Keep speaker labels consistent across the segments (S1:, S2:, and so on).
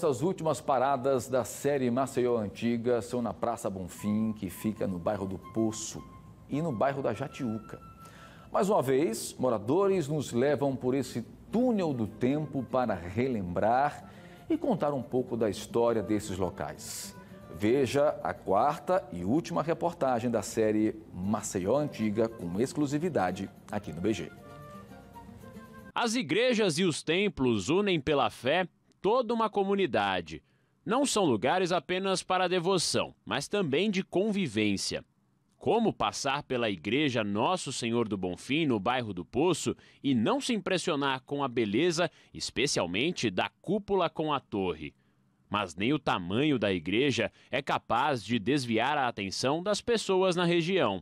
S1: Essas últimas paradas da série Maceió Antiga são na Praça Bonfim, que fica no bairro do Poço e no bairro da Jatiuca. Mais uma vez, moradores nos levam por esse túnel do tempo para relembrar e contar um pouco da história desses locais. Veja a quarta e última reportagem da série Maceió Antiga com exclusividade aqui no BG.
S2: As igrejas e os templos unem pela fé toda uma comunidade. Não são lugares apenas para devoção, mas também de convivência. Como passar pela igreja Nosso Senhor do Bonfim, no bairro do Poço, e não se impressionar com a beleza, especialmente da cúpula com a torre? Mas nem o tamanho da igreja é capaz de desviar a atenção das pessoas na região.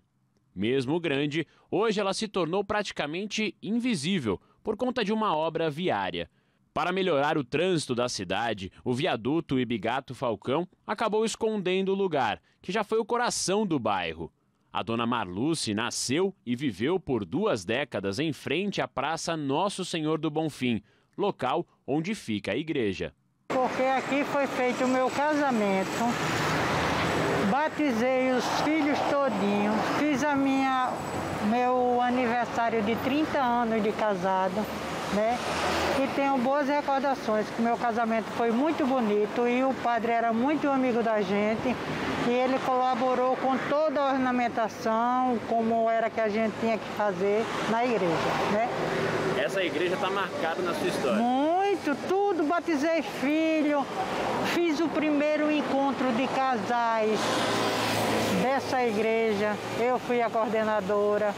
S2: Mesmo grande, hoje ela se tornou praticamente invisível por conta de uma obra viária. Para melhorar o trânsito da cidade, o viaduto Ibigato Falcão acabou escondendo o lugar, que já foi o coração do bairro. A dona Marluce nasceu e viveu por 2 décadas em frente à Praça Nosso Senhor do Bonfim, local onde fica a igreja.
S3: Porque aqui foi feito o meu casamento, batizei os filhos todinho, fiz meu aniversário de 30 anos de casado, né? E tenho boas recordações, que meu casamento foi muito bonito e o padre era muito amigo da gente e ele colaborou com toda a ornamentação, como era que a gente tinha que fazer na igreja, né?
S2: Essa igreja está marcada na sua história?
S3: Muito, tudo, batizei filho, fiz o primeiro encontro de casais dessa igreja, eu fui a coordenadora,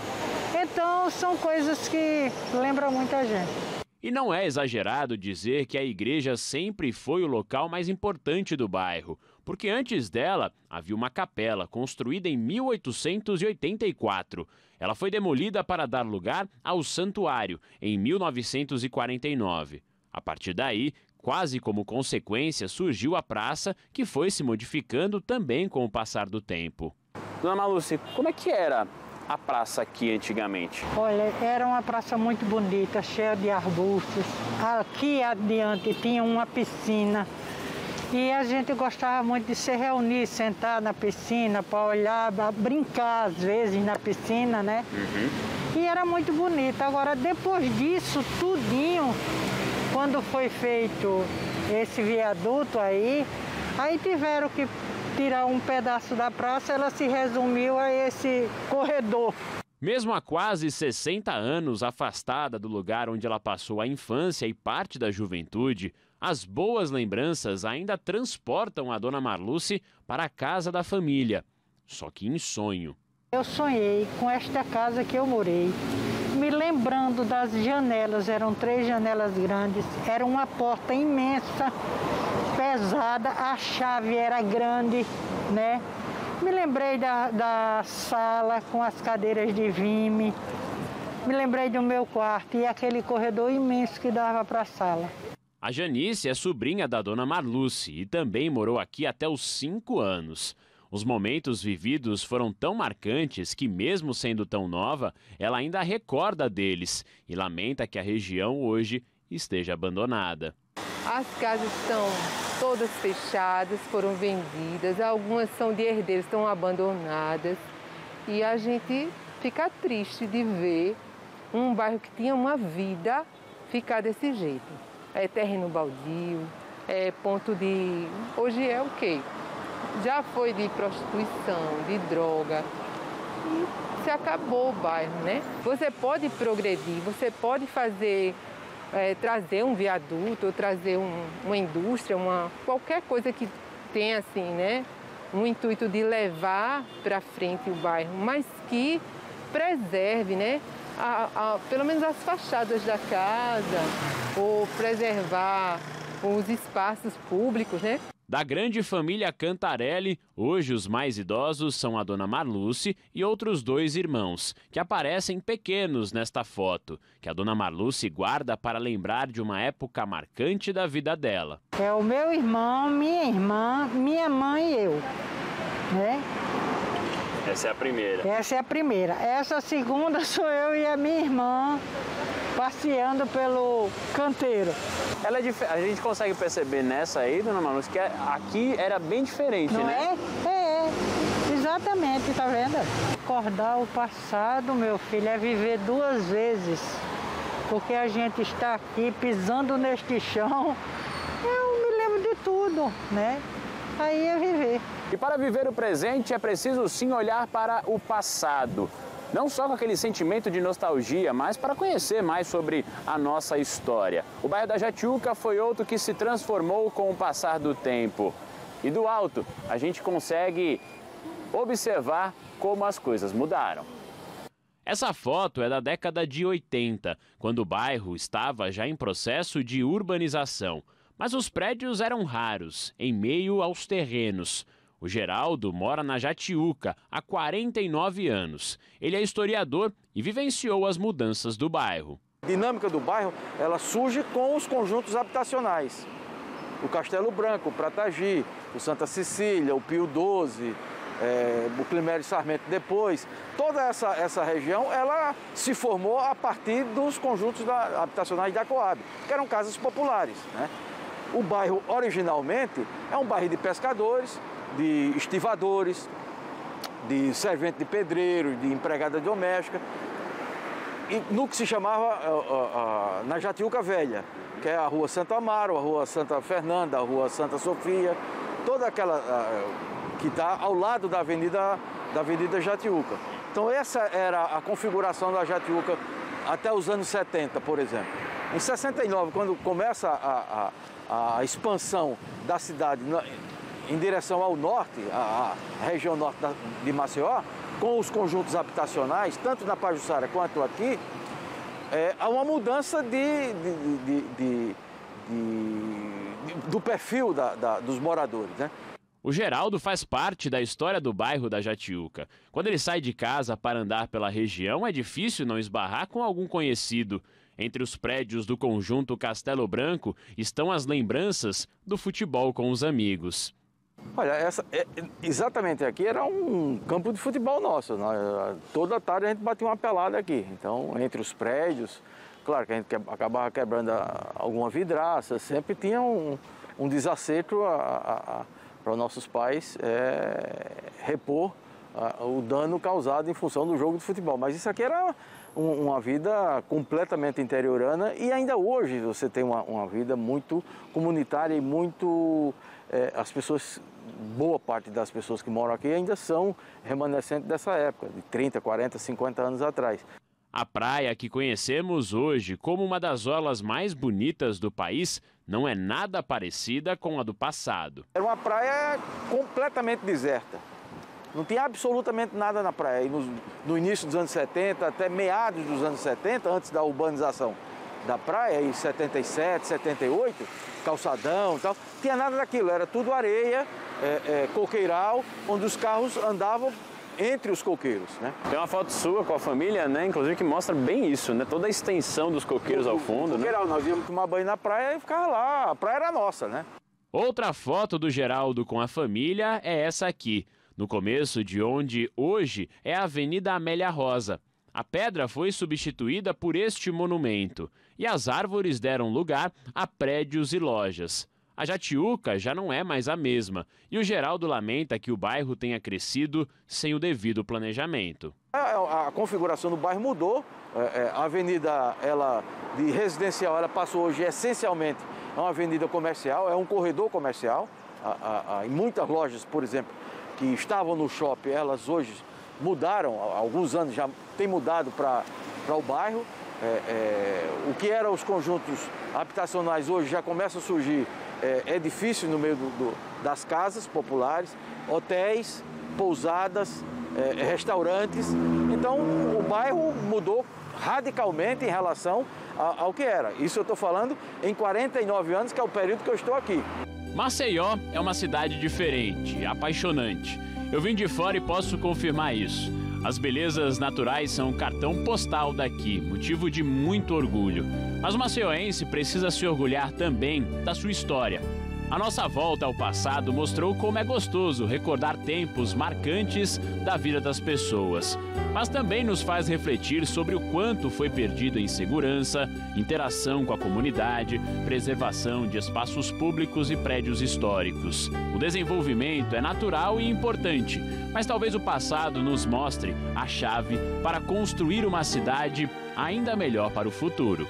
S3: então são coisas que lembram muita gente.
S2: E não é exagerado dizer que a igreja sempre foi o local mais importante do bairro, porque antes dela havia uma capela construída em 1884. Ela foi demolida para dar lugar ao santuário em 1949. A partir daí, quase como consequência, surgiu a praça, que foi se modificando também com o passar do tempo. Dona Marluce, como é que era a praça aqui antigamente?
S3: Olha, era uma praça muito bonita, cheia de arbustos. Aqui adiante tinha uma piscina e a gente gostava muito de se reunir, sentar na piscina para olhar, brincar às vezes na piscina, né? E era muito bonita. Agora, depois disso, tudinho, quando foi feito esse viaduto aí tiveram que tirar um pedaço da praça, ela se resumiu a esse corredor.
S2: Mesmo há quase 60 anos afastada do lugar onde ela passou a infância e parte da juventude, as boas lembranças ainda transportam a dona Marluce para a casa da família, só que em sonho.
S3: Eu sonhei com esta casa que eu morei, me lembrando das janelas, eram 3 janelas grandes, era uma porta imensa, pesada, a chave era grande, né? Me lembrei da sala com as cadeiras de vime, me lembrei do meu quarto e aquele corredor imenso que dava para a sala.
S2: A Janice é sobrinha da dona Marluce e também morou aqui até os 5 anos. Os momentos vividos foram tão marcantes que, mesmo sendo tão nova, ela ainda recorda deles e lamenta que a região hoje esteja abandonada.
S4: As casas estão todas fechadas, foram vendidas, algumas são de herdeiros, estão abandonadas. E a gente fica triste de ver um bairro que tinha uma vida ficar desse jeito. É terreno baldio, é ponto de... Hoje é o quê? Já foi de prostituição, de droga. E se acabou o bairro, né? Você pode progredir, você pode fazer... trazer um viaduto, ou trazer uma indústria, qualquer coisa que tenha assim, né, um intuito de levar para frente o bairro, mas que preserve, né, pelo menos as fachadas da casa, ou preservar os espaços públicos, né?
S2: Da grande família Cantarelli, hoje os mais idosos são a dona Marluce e outros 2 irmãos, que aparecem pequenos nesta foto, que a dona Marluce guarda para lembrar de uma época marcante da vida dela.
S3: É o meu irmão, minha irmã, minha mãe e eu, né?
S2: Essa é a primeira?
S3: Essa é a primeira. Essa segunda sou eu e a minha irmã passeando pelo canteiro.
S2: Ela é a gente consegue perceber nessa aí, dona Manu, que aqui era bem diferente,
S3: não
S2: né?
S3: Exatamente, tá vendo? Recordar o passado, meu filho, é viver duas vezes. Porque a gente está aqui pisando neste chão, eu me lembro de tudo, né? Aí é viver.
S2: E para viver o presente é preciso sim olhar para o passado. Não só com aquele sentimento de nostalgia, mas para conhecer mais sobre a nossa história. O bairro da Jatiuca foi outro que se transformou com o passar do tempo. E do alto a gente consegue observar como as coisas mudaram. Essa foto é da década de 80, quando o bairro estava já em processo de urbanização. Mas os prédios eram raros, em meio aos terrenos. O Geraldo mora na Jatiuca há 49 anos. Ele é historiador e vivenciou as mudanças do bairro.
S5: A dinâmica do bairro, ela surge com os conjuntos habitacionais. O Castelo Branco, o Pratagi, o Santa Cecília, o Pio XII, o Climério Sarmento depois. Toda essa região, ela se formou a partir dos conjuntos habitacionais da Coab, que eram casas populares, né? O bairro, originalmente, é um bairro de pescadores, de estivadores, de servente de pedreiro, de empregada doméstica, e no que se chamava na Jatiuca Velha, que é a Rua Santo Amaro, a Rua Santa Fernanda, a Rua Santa Sofia, toda aquela que está ao lado da Avenida Jatiuca. Então essa era a configuração da Jatiuca até os anos 70, por exemplo. Em 69, quando começa a expansão da cidade em direção ao norte, a região norte de Maceió, com os conjuntos habitacionais, tanto na Pajuçara quanto aqui, há uma mudança do perfil dos moradores, né?
S2: O Geraldo faz parte da história do bairro da Jatiuca. Quando ele sai de casa para andar pela região, é difícil não esbarrar com algum conhecido. Entre os prédios do conjunto Castelo Branco estão as lembranças do futebol com os amigos.
S5: Olha, exatamente aqui era um campo de futebol nosso. Toda tarde a gente batia uma pelada aqui. Então, entre os prédios, claro que a gente acabava quebrando alguma vidraça, sempre tinha um desacerto para os nossos pais repor o dano causado em função do jogo de futebol. Mas isso aqui era uma vida completamente interiorana e ainda hoje você tem uma vida muito comunitária e muito... as pessoas, boa parte das pessoas que moram aqui ainda são remanescentes dessa época, de 30, 40, 50 anos atrás.
S2: A praia que conhecemos hoje como uma das orlas mais bonitas do país não é nada parecida com a do passado.
S5: Era uma praia completamente deserta. Não tinha absolutamente nada na praia. E no início dos anos 70, até meados dos anos 70, antes da urbanização da praia, em 77, 78, calçadão e tal, não tinha nada daquilo. Era tudo areia, coqueiral, onde os carros andavam entre os coqueiros, né?
S2: Tem uma foto sua com a família, né? Inclusive que mostra bem isso, né? Toda a extensão dos coqueiros ao fundo,
S5: coqueiral, né? Nós íamos tomar banho na praia e ficava lá. A praia era nossa, né?
S2: Outra foto do Geraldo com a família é essa aqui, no começo de onde hoje é a Avenida Amélia Rosa. A pedra foi substituída por este monumento e as árvores deram lugar a prédios e lojas. A Jatiuca já não é mais a mesma e o Geraldo lamenta que o bairro tenha crescido sem o devido planejamento.
S5: A configuração do bairro mudou, a avenida de residencial ela passou hoje essencialmente a uma avenida comercial, é um corredor comercial. Em muitas lojas, por exemplo, que estavam no shopping, elas hoje mudaram, há alguns anos já tem mudado para o bairro. O que eram os conjuntos habitacionais hoje já começa a surgir edifícios no meio das casas populares, hotéis, pousadas, restaurantes. Então o bairro mudou radicalmente em relação ao que era. Isso eu estou falando em 49 anos, que é o período que eu estou aqui.
S2: Maceió é uma cidade diferente, apaixonante. Eu vim de fora e posso confirmar isso. As belezas naturais são cartão postal daqui, motivo de muito orgulho. Mas o maceioense precisa se orgulhar também da sua história. A nossa volta ao passado mostrou como é gostoso recordar tempos marcantes da vida das pessoas, mas também nos faz refletir sobre o quanto foi perdido em segurança, interação com a comunidade, preservação de espaços públicos e prédios históricos. O desenvolvimento é natural e importante, mas talvez o passado nos mostre a chave para construir uma cidade ainda melhor para o futuro.